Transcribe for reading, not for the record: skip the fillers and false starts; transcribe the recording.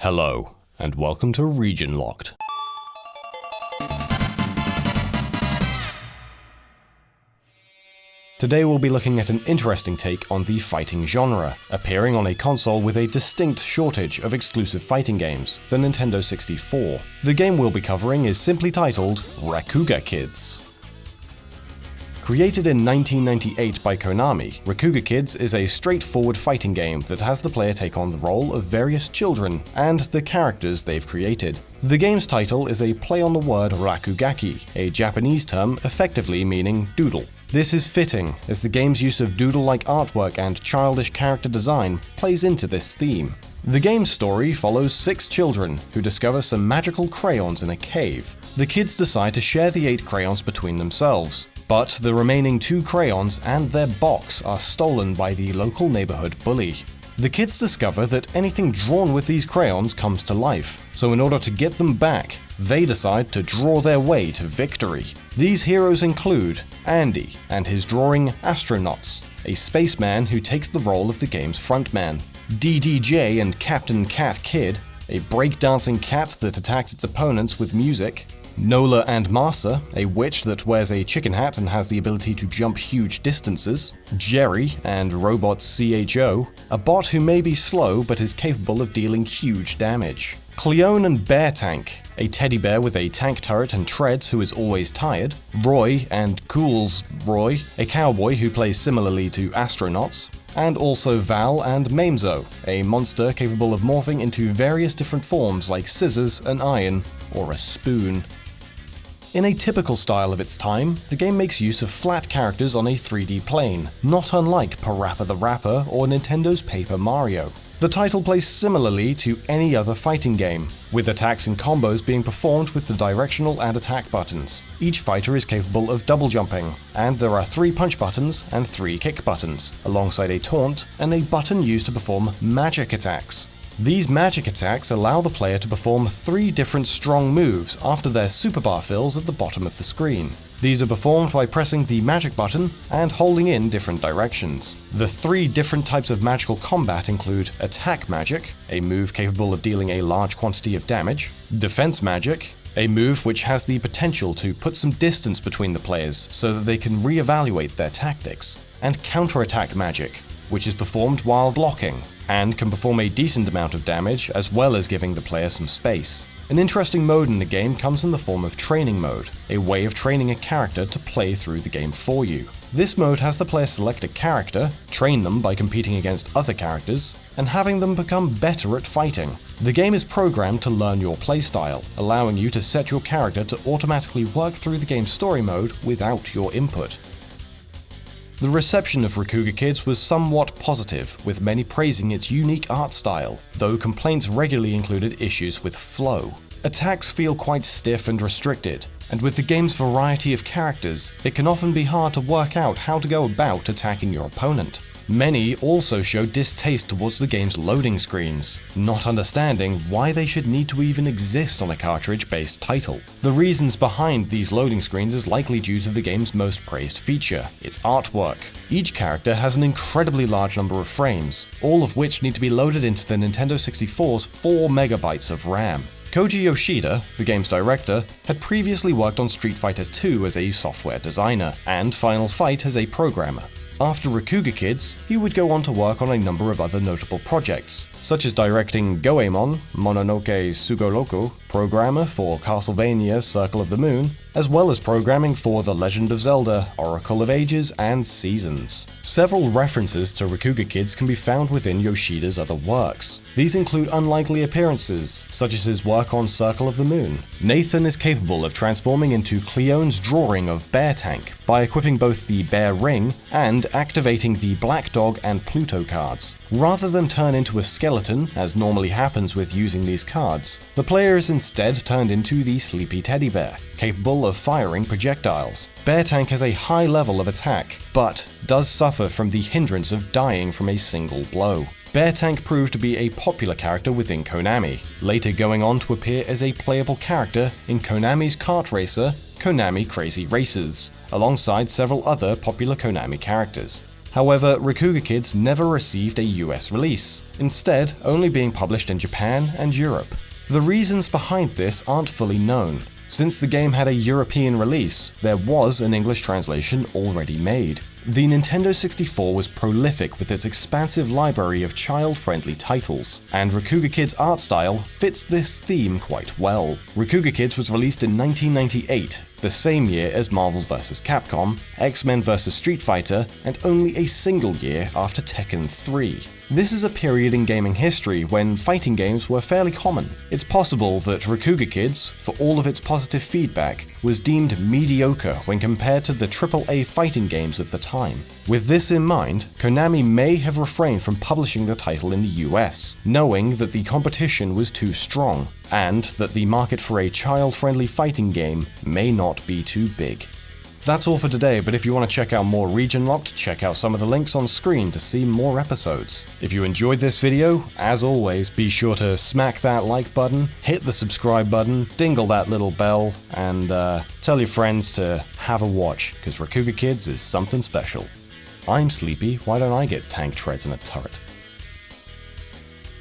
Hello, and welcome to Region Locked. Today we'll be looking at an interesting take on the fighting genre, appearing on a console with a distinct shortage of exclusive fighting games, the Nintendo 64. The game we'll be covering is simply titled Rakuga Kids. Created in 1998 by Konami, Rakuga Kids is a straightforward fighting game that has the player take on the role of various children and the characters they've created. The game's title is a play on the word Rakugaki, a Japanese term effectively meaning doodle. This is fitting, as the game's use of doodle-like artwork and childish character design plays into this theme. The game's story follows 6 children who discover some magical crayons in a cave. The kids decide to share the 8 crayons between themselves, but the remaining 2 crayons and their box are stolen by the local neighborhood bully. The kids discover that anything drawn with these crayons comes to life, so in order to get them back, they decide to draw their way to victory. These heroes include Andy and his drawing Astronauts, a spaceman who takes the role of the game's frontman, DDJ and Captain Cat Kid, a breakdancing cat that attacks its opponents with music, Nola and Marsa, a witch that wears a chicken hat and has the ability to jump huge distances, Jerry and Robot CHO, a bot who may be slow but is capable of dealing huge damage, Cleone and Bear Tank, a teddy bear with a tank turret and treads who is always tired, Roy and Cool's Roy, a cowboy who plays similarly to Astronauts, and also Val and Maimzo, a monster capable of morphing into various different forms like scissors, an iron, or a spoon. In a typical style of its time, the game makes use of flat characters on a 3D plane, not unlike Parappa the Rapper or Nintendo's Paper Mario. The title plays similarly to any other fighting game, with attacks and combos being performed with the directional and attack buttons. Each fighter is capable of double jumping, and there are 3 punch buttons and 3 kick buttons, alongside a taunt and a button used to perform magic attacks. These magic attacks allow the player to perform 3 different strong moves after their superbar fills at the bottom of the screen. These are performed by pressing the magic button and holding in different directions. The 3 different types of magical combat include Attack Magic, a move capable of dealing a large quantity of damage, Defense Magic, a move which has the potential to put some distance between the players so that they can re-evaluate their tactics, and Counterattack Magic, which is performed while blocking, and can perform a decent amount of damage as well as giving the player some space. An interesting mode in the game comes in the form of Training Mode, a way of training a character to play through the game for you. This mode has the player select a character, train them by competing against other characters, and having them become better at fighting. The game is programmed to learn your playstyle, allowing you to set your character to automatically work through the game's story mode without your input. The reception of Rakuga Kids was somewhat positive, with many praising its unique art style, though complaints regularly included issues with flow. Attacks feel quite stiff and restricted, and with the game's variety of characters, it can often be hard to work out how to go about attacking your opponent. Many also show distaste towards the game's loading screens, not understanding why they should need to even exist on a cartridge-based title. The reasons behind these loading screens is likely due to the game's most praised feature, its artwork. Each character has an incredibly large number of frames, all of which need to be loaded into the Nintendo 64's 4 MB of RAM. Koji Yoshida, the game's director, had previously worked on Street Fighter II as a software designer, and Final Fight as a programmer. After Rakuga Kids, he would go on to work on a number of other notable projects, such as directing Goemon Mononoke Sugoroku, programmer for Casltevania Circle of the Moon, as well as programming for The Legend of Zelda, Oracle of Ages, and Seasons. Several references to Rakuga Kids can be found within Yoshida's other works. These include unlikely appearances, such as his work on Circle of the Moon. Nathan is capable of transforming into Cleone's drawing of Bear Tank by equipping both the Bear Ring and activating the Black Dog and Pluto cards. Rather than turn into a skeleton, as normally happens with using these cards, the player is instead turned into the Sleepy Teddy Bear, capable of firing projectiles. Bear Tank has a high level of attack, but does suffer from the hindrance of dying from a single blow. Bear Tank proved to be a popular character within Konami, later going on to appear as a playable character in Konami's kart racer, Konami Krazy Racers, alongside several other popular Konami characters. However, Rakuga Kids never received a US release, instead only being published in Japan and Europe. The reasons behind this aren't fully known. Since the game had a European release, there was an English translation already made. The Nintendo 64 was prolific with its expansive library of child-friendly titles, and Rakuga Kids' art style fits this theme quite well. Rakuga Kids was released in 1998, the same year as Marvel vs. Capcom, X-Men vs. Street Fighter, and only a single year after Tekken 3. This is a period in gaming history when fighting games were fairly common. It's possible that Rakuga Kids, for all of its positive feedback, was deemed mediocre when compared to the AAA fighting games of the time. With this in mind, Konami may have refrained from publishing the title in the US, knowing that the competition was too strong, and that the market for a child-friendly fighting game may not be too big. That's all for today, but if you want to check out more Region Locked, check out some of the links on screen to see more episodes. If you enjoyed this video, as always, be sure to smack that like button, hit the subscribe button, dingle that little bell, and tell your friends to have a watch, because Rakuga Kids is something special. I'm sleepy, why don't I get tank treads in a turret?